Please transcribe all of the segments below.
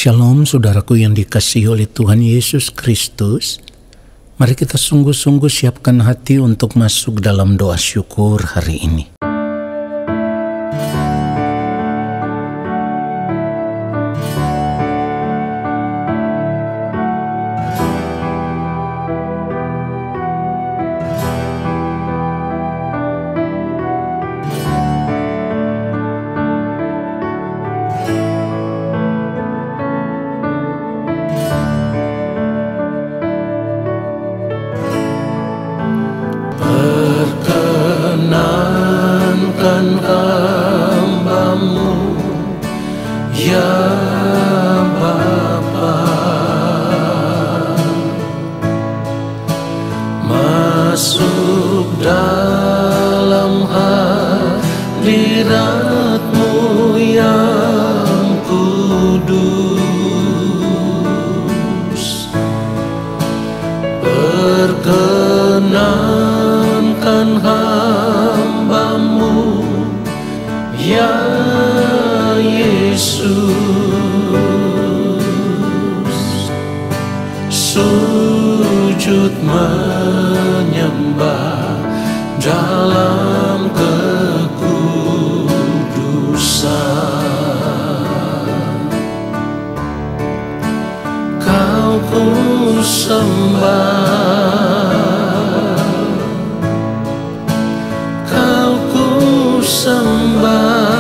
Shalom saudaraku yang dikasihi oleh Tuhan Yesus Kristus. Mari kita sungguh-sungguh siapkan hati untuk masuk dalam doa syukur hari ini. Perkenankan hamba-Mu, ya Bapa, masuk dalam hadirat-Mu yang kudus. Perkenankan hamba-Mu, ya Yesus, sujud menyembah dalam kekudusan. Kau ku sembah, Kau ku sembah,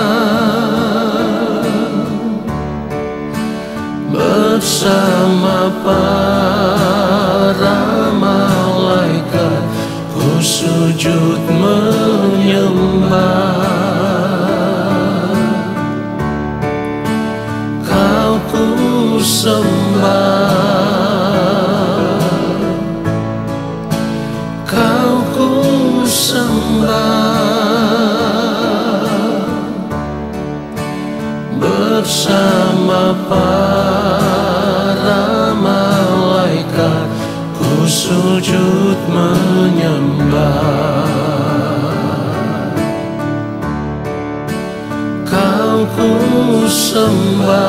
bersama para malaikat ku sujud menyembah. Kau ku sembah, Kau ku sembah, bersama para malaikat ku sujud menyembah. Kau ku sembah,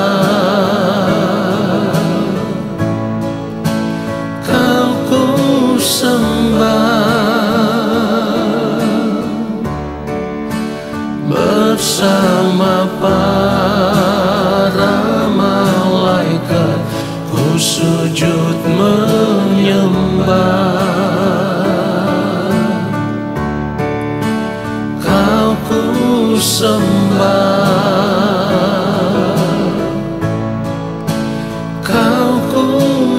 Kau ku sembah, bersama para malaikat ku sujud menyembah. Kau ku sembah, Kau ku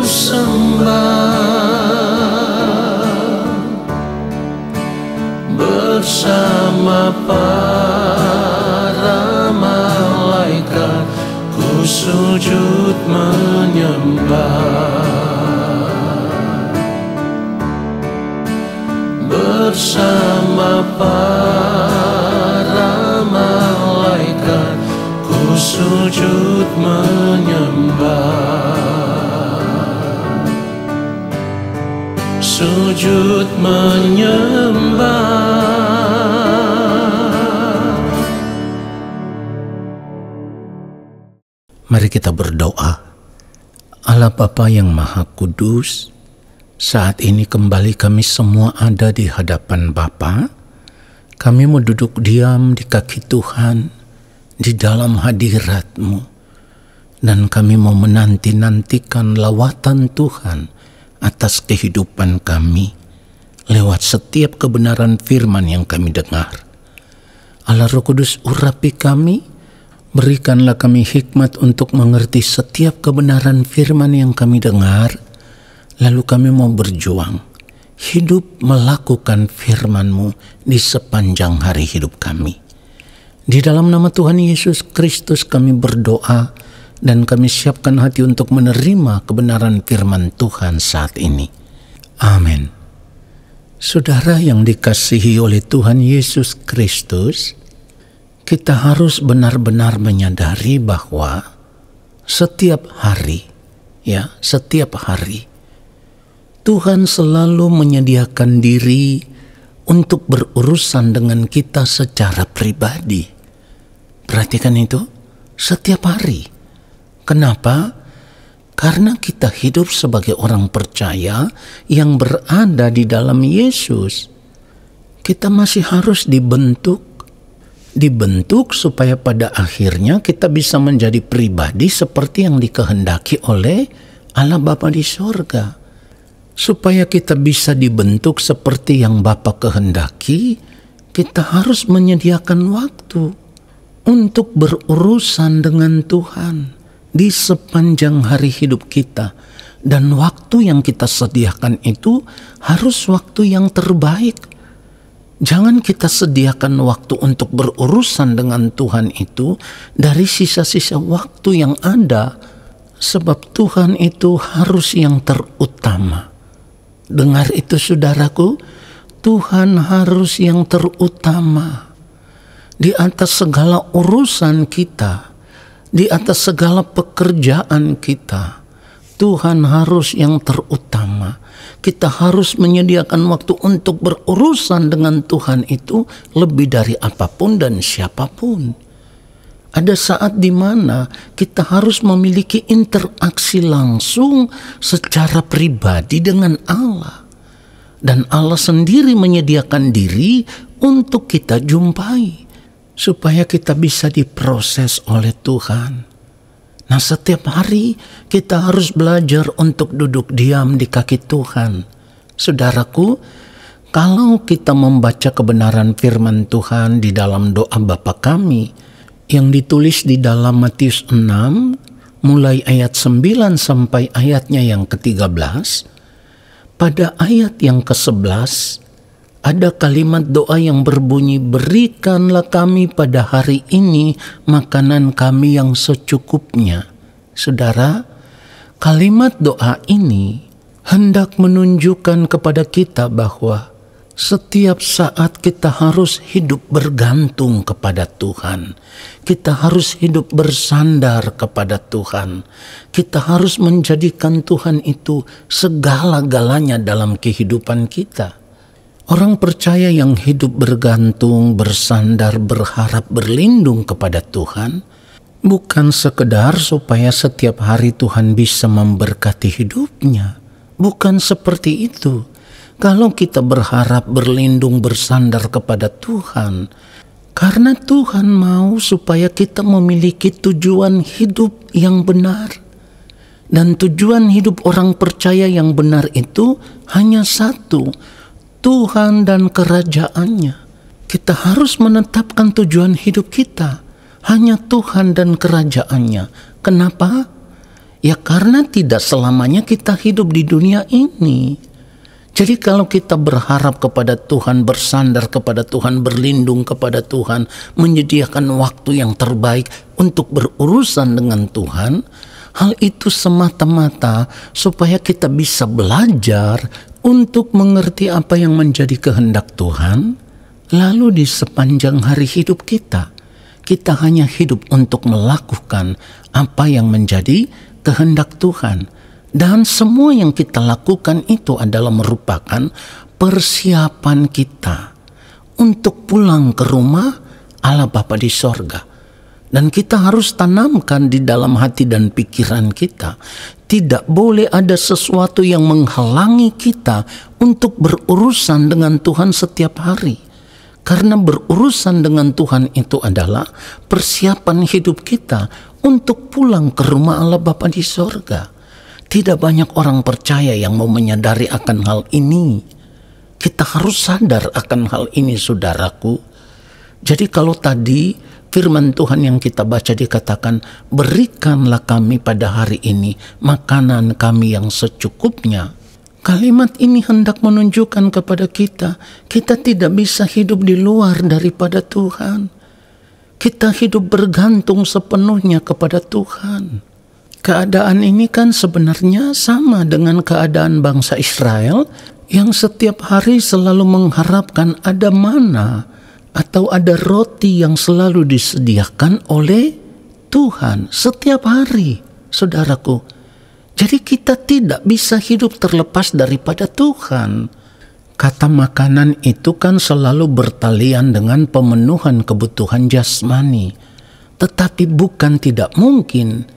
sembah, bersama para malaikat ku sujud menyembah. Bersama para malaikat ku sujud menyembah. Sujud menyembah. Mari kita berdoa. Allah Bapa yang Maha Kudus, saat ini kembali kami semua ada di hadapan Bapa. Kami mau duduk diam di kaki Tuhan, di dalam hadirat-Mu. Dan kami mau menanti-nantikan lawatan Tuhan atas kehidupan kami, lewat setiap kebenaran firman yang kami dengar. Allah Roh Kudus, urapi kami, berikanlah kami hikmat untuk mengerti setiap kebenaran firman yang kami dengar, lalu kami mau berjuang, hidup melakukan firman-Mu di sepanjang hari hidup kami. Di dalam nama Tuhan Yesus Kristus kami berdoa, dan kami siapkan hati untuk menerima kebenaran firman Tuhan saat ini. Amin. Saudara yang dikasihi oleh Tuhan Yesus Kristus, kita harus benar-benar menyadari bahwa setiap hari Tuhan selalu menyediakan diri untuk berurusan dengan kita secara pribadi. Perhatikan itu, setiap hari. Kenapa? Karena kita hidup sebagai orang percaya yang berada di dalam Yesus, kita masih harus dibentuk supaya pada akhirnya kita bisa menjadi pribadi seperti yang dikehendaki oleh Allah Bapa di sorga. Supaya kita bisa dibentuk seperti yang Bapa kehendaki, kita harus menyediakan waktu untuk berurusan dengan Tuhan di sepanjang hari hidup kita. Dan waktu yang kita sediakan itu harus waktu yang terbaik. Jangan kita sediakan waktu untuk berurusan dengan Tuhan itu dari sisa-sisa waktu yang ada, sebab Tuhan itu harus yang terutama. Dengar itu saudaraku, Tuhan harus yang terutama. Di atas segala urusan kita, di atas segala pekerjaan kita, Tuhan harus yang terutama. Kita harus menyediakan waktu untuk berurusan dengan Tuhan itu lebih dari apapun dan siapapun. Ada saat di mana kita harus memiliki interaksi langsung secara pribadi dengan Allah. Dan Allah sendiri menyediakan diri untuk kita jumpai, supaya kita bisa diproses oleh Tuhan. Nah, setiap hari kita harus belajar untuk duduk diam di kaki Tuhan. Saudaraku, kalau kita membaca kebenaran firman Tuhan di dalam doa Bapa kami yang ditulis di dalam Matius 6 mulai ayat 9 sampai ayatnya yang ke-13, pada ayat yang ke-11 ada kalimat doa yang berbunyi, berikanlah kami pada hari ini makanan kami yang secukupnya. Saudara, kalimat doa ini hendak menunjukkan kepada kita bahwa setiap saat kita harus hidup bergantung kepada Tuhan. Kita harus hidup bersandar kepada Tuhan. Kita harus menjadikan Tuhan itu segala-galanya dalam kehidupan kita. Orang percaya yang hidup bergantung, bersandar, berharap, berlindung kepada Tuhan, bukan sekedar supaya setiap hari Tuhan bisa memberkati hidupnya. Bukan seperti itu. Kalau kita berharap, berlindung, bersandar kepada Tuhan, karena Tuhan mau supaya kita memiliki tujuan hidup yang benar. Dan tujuan hidup orang percaya yang benar itu hanya satu, Tuhan dan kerajaannya. Kita harus menetapkan tujuan hidup kita, hanya Tuhan dan kerajaannya. Kenapa? Ya karena tidak selamanya kita hidup di dunia ini. Jadi kalau kita berharap kepada Tuhan, bersandar kepada Tuhan, berlindung kepada Tuhan, menyediakan waktu yang terbaik untuk berurusan dengan Tuhan, hal itu semata-mata supaya kita bisa belajar untuk mengerti apa yang menjadi kehendak Tuhan. Lalu di sepanjang hari hidup kita, kita hanya hidup untuk melakukan apa yang menjadi kehendak Tuhan. Dan semua yang kita lakukan itu adalah merupakan persiapan kita untuk pulang ke rumah Allah Bapa di sorga. Dan kita harus tanamkan di dalam hati dan pikiran kita, tidak boleh ada sesuatu yang menghalangi kita untuk berurusan dengan Tuhan setiap hari. Karena berurusan dengan Tuhan itu adalah persiapan hidup kita untuk pulang ke rumah Allah Bapa di sorga. Tidak banyak orang percaya yang mau menyadari akan hal ini. Kita harus sadar akan hal ini, saudaraku. Jadi kalau tadi firman Tuhan yang kita baca dikatakan, berikanlah kami pada hari ini makanan kami yang secukupnya. Kalimat ini hendak menunjukkan kepada kita, kita tidak bisa hidup di luar daripada Tuhan. Kita hidup bergantung sepenuhnya kepada Tuhan. Keadaan ini kan sebenarnya sama dengan keadaan bangsa Israel yang setiap hari selalu mengharapkan ada mana atau ada roti yang selalu disediakan oleh Tuhan setiap hari, saudaraku. Jadi kita tidak bisa hidup terlepas daripada Tuhan. Kata makanan itu kan selalu bertalian dengan pemenuhan kebutuhan jasmani. Tetapi bukan tidak mungkin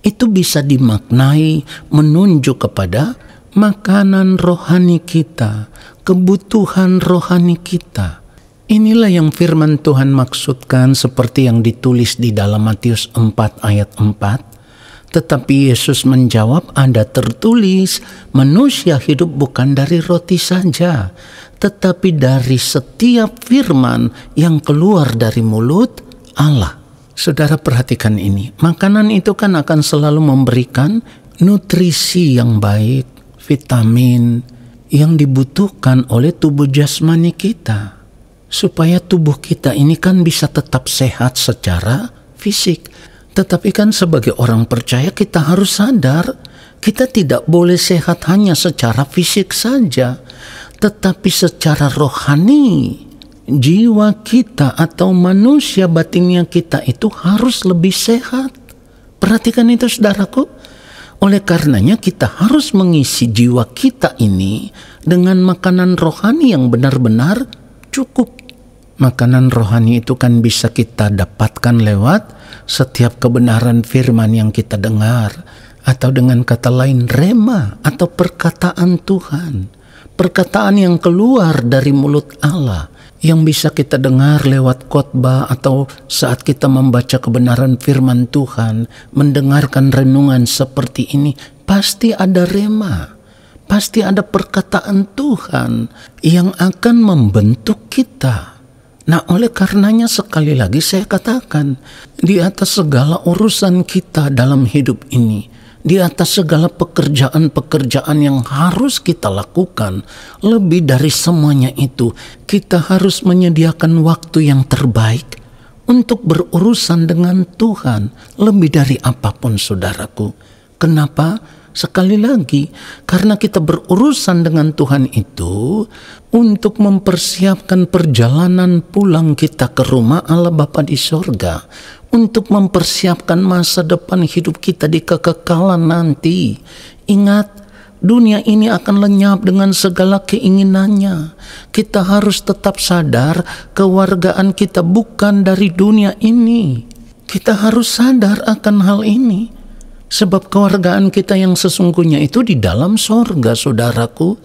itu bisa dimaknai menunjuk kepada makanan rohani kita, kebutuhan rohani kita. Inilah yang firman Tuhan maksudkan seperti yang ditulis di dalam Matius 4 ayat 4. Tetapi Yesus menjawab, ada tertulis, manusia hidup bukan dari roti saja, tetapi dari setiap firman yang keluar dari mulut Allah. Saudara perhatikan ini, makanan itu kan akan selalu memberikan nutrisi yang baik, vitamin yang dibutuhkan oleh tubuh jasmani kita. Supaya tubuh kita ini kan bisa tetap sehat secara fisik. Tetapi kan sebagai orang percaya kita harus sadar, kita tidak boleh sehat hanya secara fisik saja, tetapi secara rohani. Jiwa kita atau manusia batinnya kita itu harus lebih sehat. Perhatikan itu saudaraku. Oleh karenanya kita harus mengisi jiwa kita ini dengan makanan rohani yang benar-benar cukup. Makanan rohani itu kan bisa kita dapatkan lewat setiap kebenaran firman yang kita dengar, atau dengan kata lain rema atau perkataan Tuhan, perkataan yang keluar dari mulut Allah yang bisa kita dengar lewat khotbah atau saat kita membaca kebenaran firman Tuhan, mendengarkan renungan seperti ini, pasti ada rema, pasti ada perkataan Tuhan yang akan membentuk kita. Nah, oleh karenanya sekali lagi saya katakan, di atas segala urusan kita dalam hidup ini, di atas segala pekerjaan-pekerjaan yang harus kita lakukan, lebih dari semuanya itu, kita harus menyediakan waktu yang terbaik untuk berurusan dengan Tuhan lebih dari apapun, saudaraku. Kenapa? Sekali lagi, karena kita berurusan dengan Tuhan itu untuk mempersiapkan perjalanan pulang kita ke rumah Allah Bapa di sorga, untuk mempersiapkan masa depan hidup kita di kekekalan nanti. Ingat, dunia ini akan lenyap dengan segala keinginannya. Kita harus tetap sadar kewargaan kita bukan dari dunia ini. Kita harus sadar akan hal ini. Sebab kewargaan kita yang sesungguhnya itu di dalam sorga, saudaraku.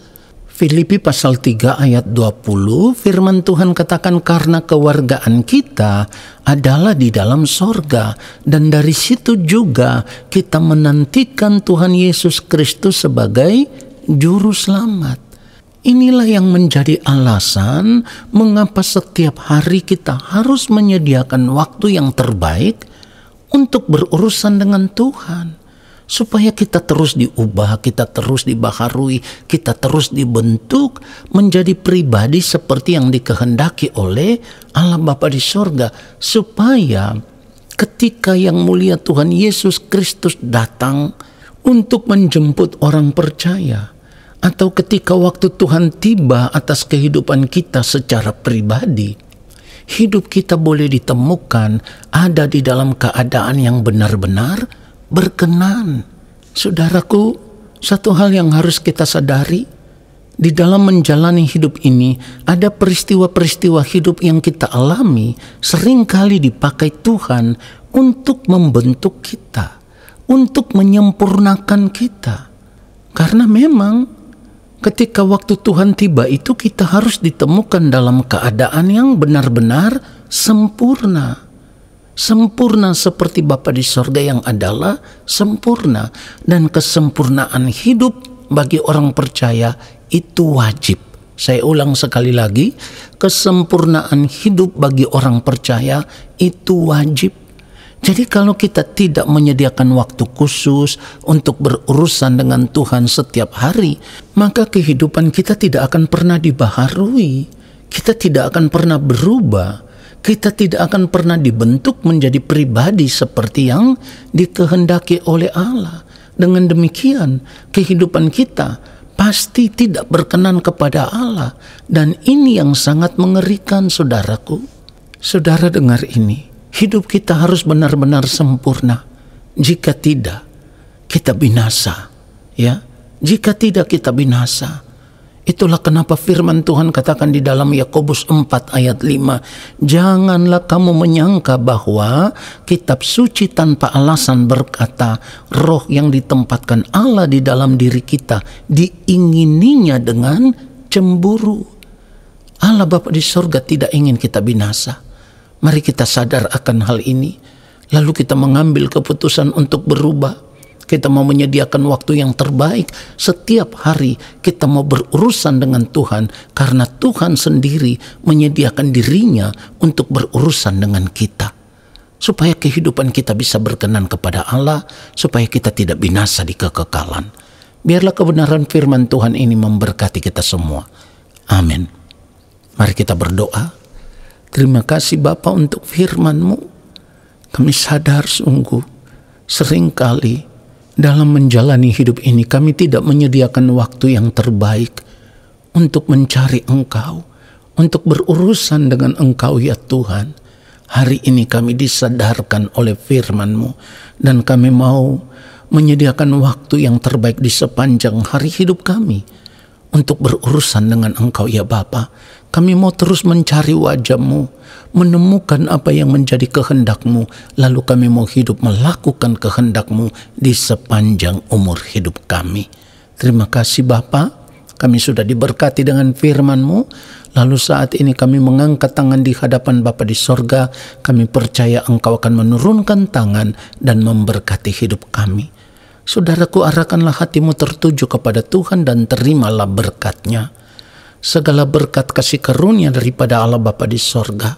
Filipi pasal 3 ayat 20, firman Tuhan katakan karena kewargaan kita adalah di dalam sorga. Dan dari situ juga kita menantikan Tuhan Yesus Kristus sebagai Juru Selamat. Inilah yang menjadi alasan mengapa setiap hari kita harus menyediakan waktu yang terbaik untuk berurusan dengan Tuhan, supaya kita terus diubah, kita terus dibaharui, kita terus dibentuk menjadi pribadi seperti yang dikehendaki oleh Allah Bapa di sorga, supaya ketika yang mulia Tuhan Yesus Kristus datang untuk menjemput orang percaya, atau ketika waktu Tuhan tiba atas kehidupan kita secara pribadi, hidup kita boleh ditemukan ada di dalam keadaan yang benar-benar berkenan. Saudaraku, satu hal yang harus kita sadari, di dalam menjalani hidup ini ada peristiwa-peristiwa hidup yang kita alami seringkali dipakai Tuhan untuk membentuk kita, untuk menyempurnakan kita. Karena memang ketika waktu Tuhan tiba itu kita harus ditemukan dalam keadaan yang benar-benar sempurna. Sempurna seperti Bapa di sorga yang adalah sempurna. Dan kesempurnaan hidup bagi orang percaya itu wajib. Saya ulang sekali lagi, kesempurnaan hidup bagi orang percaya itu wajib. Jadi kalau kita tidak menyediakan waktu khusus untuk berurusan dengan Tuhan setiap hari, maka kehidupan kita tidak akan pernah dibaharui. Kita tidak akan pernah berubah. Kita tidak akan pernah dibentuk menjadi pribadi seperti yang dikehendaki oleh Allah. Dengan demikian, kehidupan kita pasti tidak berkenan kepada Allah. Dan ini yang sangat mengerikan, saudaraku. Saudara dengar ini. Hidup kita harus benar-benar sempurna. Jika tidak, kita binasa. Ya, jika tidak kita binasa. Itulah kenapa firman Tuhan katakan di dalam Yakobus 4 ayat 5, janganlah kamu menyangka bahwa kitab suci tanpa alasan berkata, roh yang ditempatkan Allah di dalam diri kita diingininya dengan cemburu. Allah Bapa di sorga tidak ingin kita binasa. Mari kita sadar akan hal ini, lalu kita mengambil keputusan untuk berubah. Kita mau menyediakan waktu yang terbaik. Setiap hari kita mau berurusan dengan Tuhan, karena Tuhan sendiri menyediakan dirinya untuk berurusan dengan kita, supaya kehidupan kita bisa berkenan kepada Allah, supaya kita tidak binasa di kekekalan. Biarlah kebenaran firman Tuhan ini memberkati kita semua. Amin. Mari kita berdoa. Terima kasih Bapa untuk firman-Mu. Kami sadar sungguh seringkali dalam menjalani hidup ini kami tidak menyediakan waktu yang terbaik untuk mencari Engkau, untuk berurusan dengan Engkau ya Tuhan. Hari ini kami disadarkan oleh firman-Mu, dan kami mau menyediakan waktu yang terbaik di sepanjang hari hidup kami untuk berurusan dengan Engkau ya Bapa. Kami mau terus mencari wajah-Mu, menemukan apa yang menjadi kehendak-Mu, lalu kami mau hidup melakukan kehendak-Mu di sepanjang umur hidup kami. Terima kasih Bapa, kami sudah diberkati dengan firman-Mu, lalu saat ini kami mengangkat tangan di hadapan Bapa di sorga. Kami percaya Engkau akan menurunkan tangan dan memberkati hidup kami. Saudaraku, arahkanlah hatimu tertuju kepada Tuhan dan terimalah berkat-Nya. Segala berkat kasih karunia daripada Allah Bapa di sorga,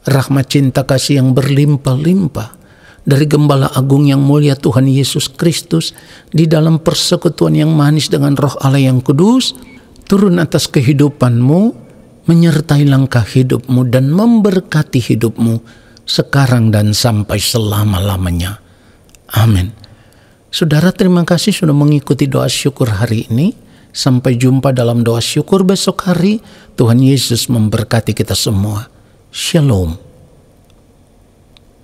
rahmat cinta kasih yang berlimpah-limpah dari Gembala Agung yang mulia Tuhan Yesus Kristus, di dalam persekutuan yang manis dengan Roh Allah yang kudus, turun atas kehidupanmu, menyertai langkah hidupmu dan memberkati hidupmu sekarang dan sampai selama-lamanya. Amin. Saudara, terima kasih sudah mengikuti doa syukur hari ini. Sampai jumpa dalam doa syukur besok hari. Tuhan Yesus memberkati kita semua. Shalom.